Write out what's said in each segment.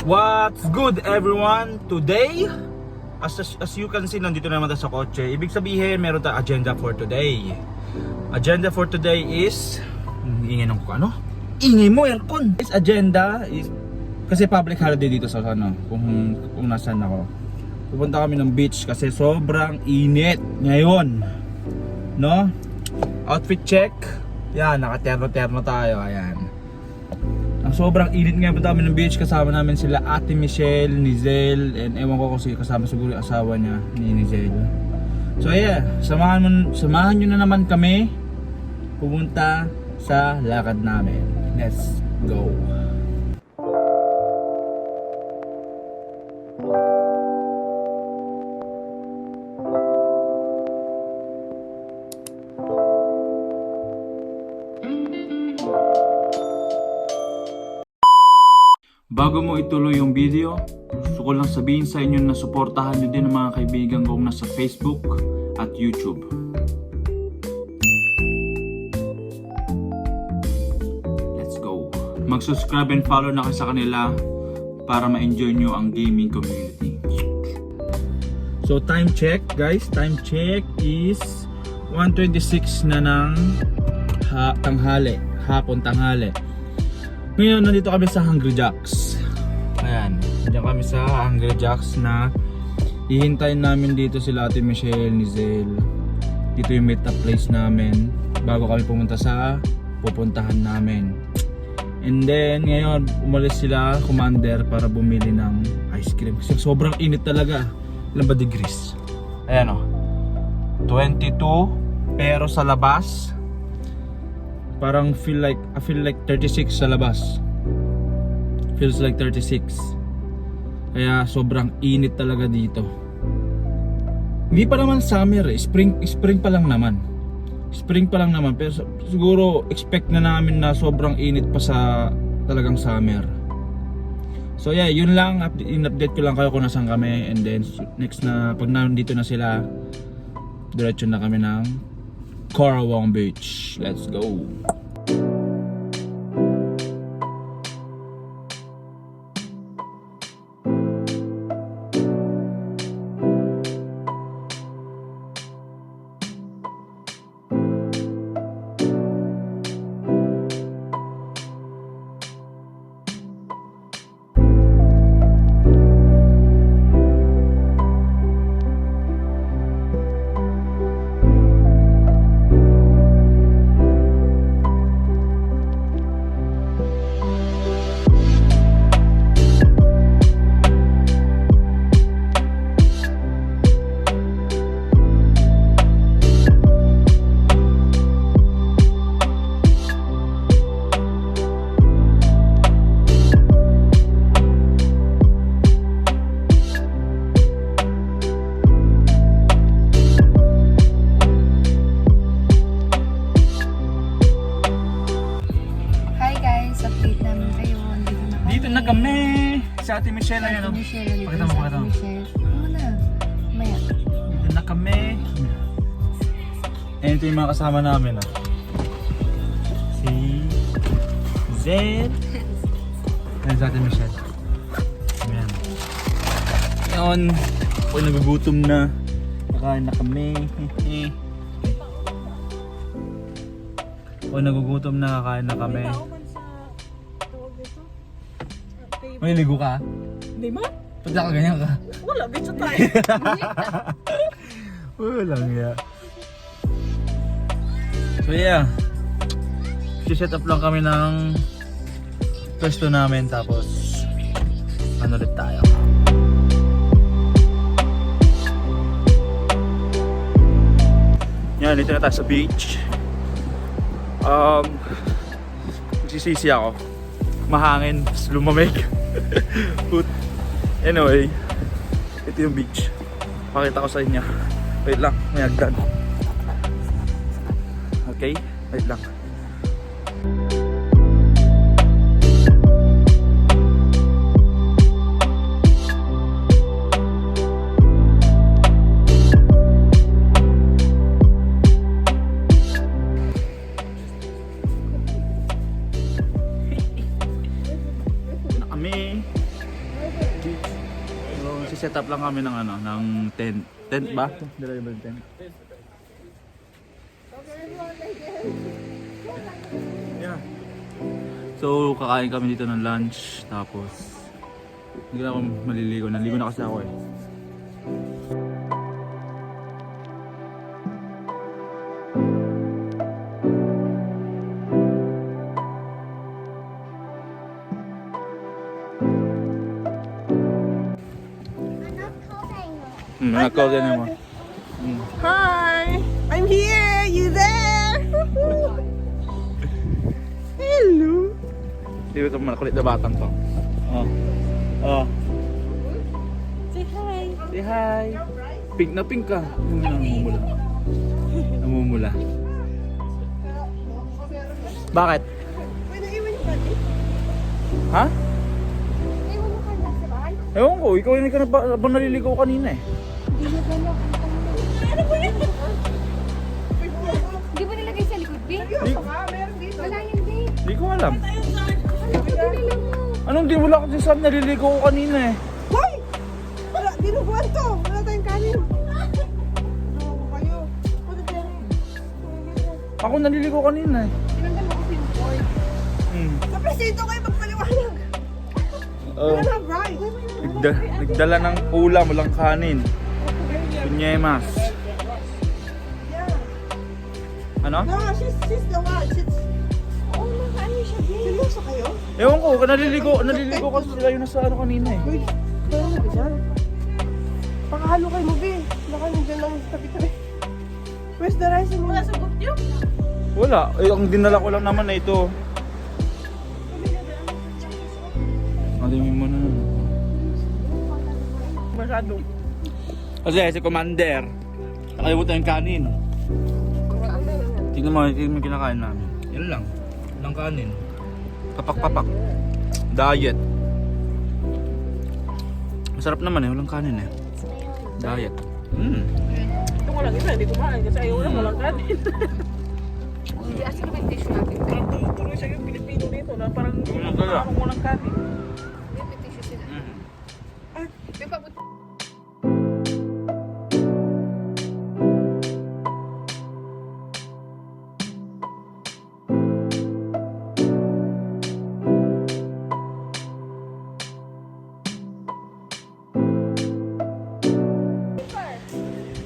What's good everyone? Today, as you can see, nandito naman tayo sa kotse. Ibig sabihin, meron tayong agenda for today. Agenda for today is ingay ng ano? Ingay mo, aircon! This agenda is kasi public holiday dito sa ano, kung nasaan ako. Pupunta kami ng beach kasi sobrang init ngayon. No? Outfit check. Yan, naka-terno-terno tayo. Ayan. Ang sobrang init nga punta kami ng beach. Kasama namin sila Ate Michelle, Nizel, and ewan ko kasi kasama siguro yung asawa niya ni Nizel. So yeah, samahan nyo na naman kami pumunta sa lakad namin. Let's go. Bago mo ituloy yung video, gusto ko lang sabihin sa inyo na suportahan nyo din ang mga kaibigan kong nasa Facebook at YouTube. Let's go! Mag-subscribe and follow na kayo sa kanila para ma-enjoy nyo ang gaming community. So time check guys, time check is 1:26 na ng tanghali, hapon tanghali. Ngayon nandito kami sa Hungry Jacks. Ayan, nandiyan kami sa Hungry Jacks na hihintayin namin dito sila Ate Michelle, Nizel. Dito yung meet up place namin bago kami pumunta sa pupuntahan namin. And then ngayon umalis sila Commander para bumili ng ice cream kasi sobrang init talaga. Ilan ba degrees? Ayan o, 22 pero sa labas parang feel like 36 sa labas. Feels like 36. Kaya sobrang init talaga dito. Hindi pa naman summer eh. Spring pa lang naman. Spring pa lang naman. Pero siguro expect na namin na sobrang init pa sa talagang summer. So yeah, yun lang. In-update ko lang kayo kung nasan kami. And then next na pag nandito na sila, diretso na kami ng Corawang Beach. Let's go. Na kami si Ate Michelle. Ayan o, pakita mo. Muna, maya. Dito na kami. Ayan, ito yung mga kasama namin o. Si Zen. Ayan si Ate Michelle. Ayan. Ngayon ako'y nagugutom na. Nakain na kami. Ako'y nagugutom na, kakain na kami. May ligo ka? Hindi ma? Ba't ka ganyan ka? Wala, bitso tayo. Walang ya. So yeah, set up lang kami ng pwesto namin tapos ano ulit tayo. Yan, dito na tayo sa beach. Sisisi ako. Mahangin, lumamig. Anyway, ito yung beach. Pakita ko sa inyo. Wait lang, may hagdan. Okay, wait lang. Nag-set up lang kami ng ano, ng tent. Tent ba? Dala ba yung tent? Yeah. So, kakain kami dito ng lunch. Tapos, hindi na ako maliligo. Naligo na kasi ako eh. Nakakal din mo. Hi! I'm here! You there? Hello! Hindi ko makulit na batang to. Oh. Oh. Say hi! Say hi! Pink na pink ka. Namumula. Namumula. Bakit? Pwede iwan yung bati? Ha? Iwan mo ka na sa bahay? Ewan ko, ikaw yun ka na ba naliligaw kanina eh. Hindi na gano'n. Ano ba yan? Di ba nilagay sa likod, B? Di, Wala yun, B. di ko alam. Ano ba dinila mo? Anong di wala kasi saan naliligaw ko kanina eh. Hoy! Wala, dinubuan to! Wala tayong kanin. Ano kayo? Ano ba yan? Ako naliligaw kanina eh. Tinanggal mo kasi yung boy. Sa presinto kayo magpaliwanag. Wala na, Bri. Nagdala ng ulam, walang kanin. Pinyemas. Yeah. Ano? No, she's the one. Oh, nakaano siya, B. Seryoso kayo? Ewan ko, naliligo kasi sila yun nasa ano kanina eh. Uy, parang na ba dyan? Pakahalo kayo mo, B. Baka nandiyan lang sa tabi-tabi. Where's the rice and wala sa butyo? Wala, eh, ang dinala ko lang naman na ito. Alimin mo na. Masyado. Kasi si Commander, nakalimutan yung kanin. Tingnan mo yung kinakain namin. Yan lang, walang kanin. Papak-papak. Diet. Masarap naman eh, walang kanin eh. Diet. Ito ko lang isa, hindi kumain kasi ayaw na walang kanin. Hindi, asan na ba yung tissue natin? Tuloy siya yung Pilipino dito na parang Wala. walang kanin. Hindi, may tissue sila. May pabut...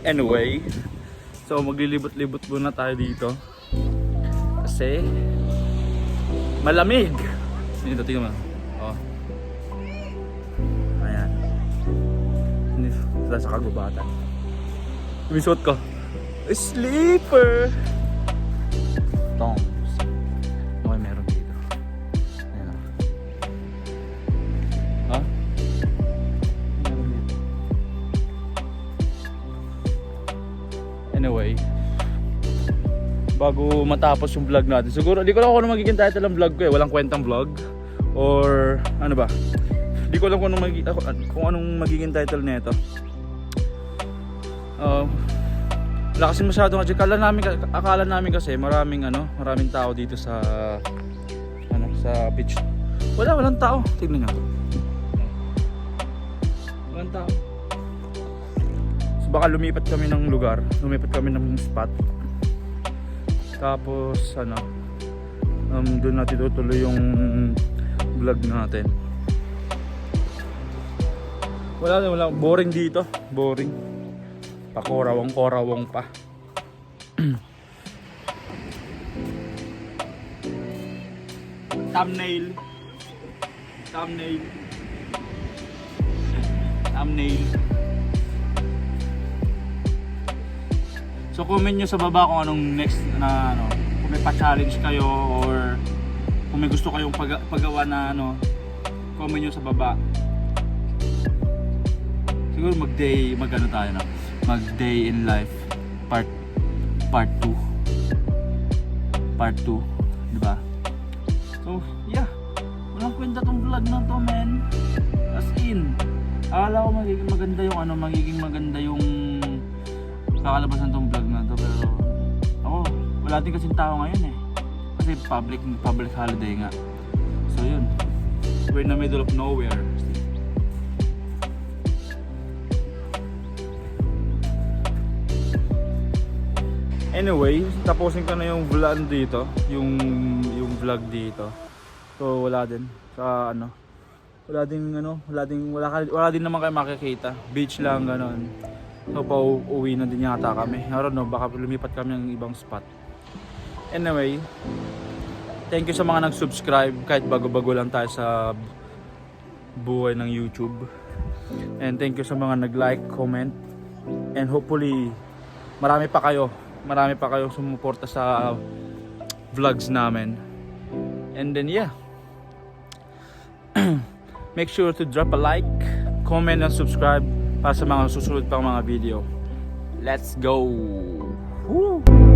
Anyway, so maglilibot-libot muna tayo dito. Kasi malamig. Dito, tingnan mo. Oh. Ayan. Hindi sa kagubatan. Sumisot ko. Sleeper. Tongs. Okay, meron dito. Ayan. Ha? Meron dito. Anyway, bago matapos yung vlog natin, siguro di ko lang kung ano magiging title ng vlog ko eh, walang kwentang vlog or ano ba, di ko alam kung anong magiging title nito. Wala kasi masyado kasi akala namin kasi maraming tao dito sa sa beach. Walang tao, tignan nyo, walang tao. Baka lumipat kami ng lugar, lumipat kami ng spot. Tapos doon natin tutuloy yung vlog natin. Wala, boring dito, boring. Pakorawang pa. Thumbnail. So comment nyo sa baba kung anong next na kung may pa-challenge kayo or kung may gusto kayong paggawa na comment nyo sa baba. Siguro mag-day in life part 2. Part 2, di ba? So, yeah. Walang kwenta tong vlog na to, man. As in, akala ko magiging maganda yung kakalabasan tong vlog na to, pero ako, wala din kasing tao ngayon eh. Kasi public holiday nga. So yun, we're in the middle of nowhere. Anyway, tapusin ko na yung vlog dito, yung vlog dito. So wala din sa ano. Wala din naman kayo makikita. Beach lang ganon. So pauwi na din yata kami. I don't know, baka lumipat kami ng ibang spot. Anyway, thank you sa mga nag-subscribe kahit bago-bago lang tayo sa buhay ng YouTube. And thank you sa mga nag-like, comment. And hopefully marami pa kayo sumuporta sa vlogs namin. And then yeah. Make sure to drop a like, comment and subscribe para sa mga susunod pang mga video. Let's go. Woo!